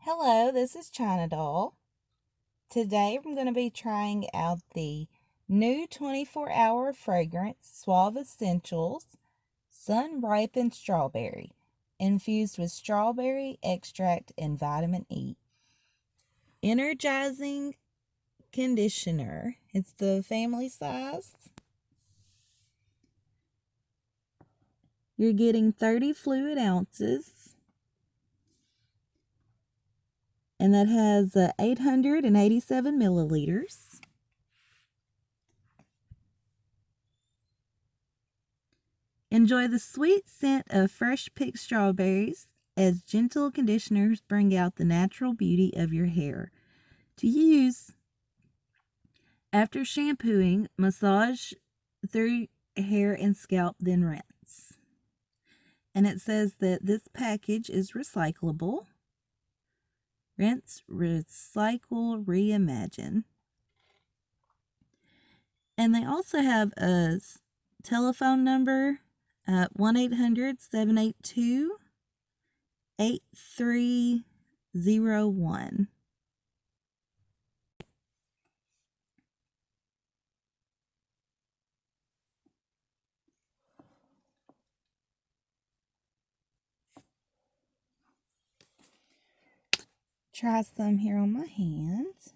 Hello, this is China Doll. Today I'm going to be trying out the new 24-hour fragrance Suave Essentials Sun-Ripened Strawberry, infused with strawberry extract and vitamin E. Energizing conditioner. It's the family size. You're getting 30 fluid ounces. And that has 887 milliliters. Enjoy the sweet scent of fresh picked strawberries as gentle conditioners bring out the natural beauty of your hair. To use after shampooing, massage through hair and scalp, then rinse. And it says that this package is recyclable. Rinse, recycle, reimagine. And they also have a telephone number at 1-800-782-8301. Try some here on my hands.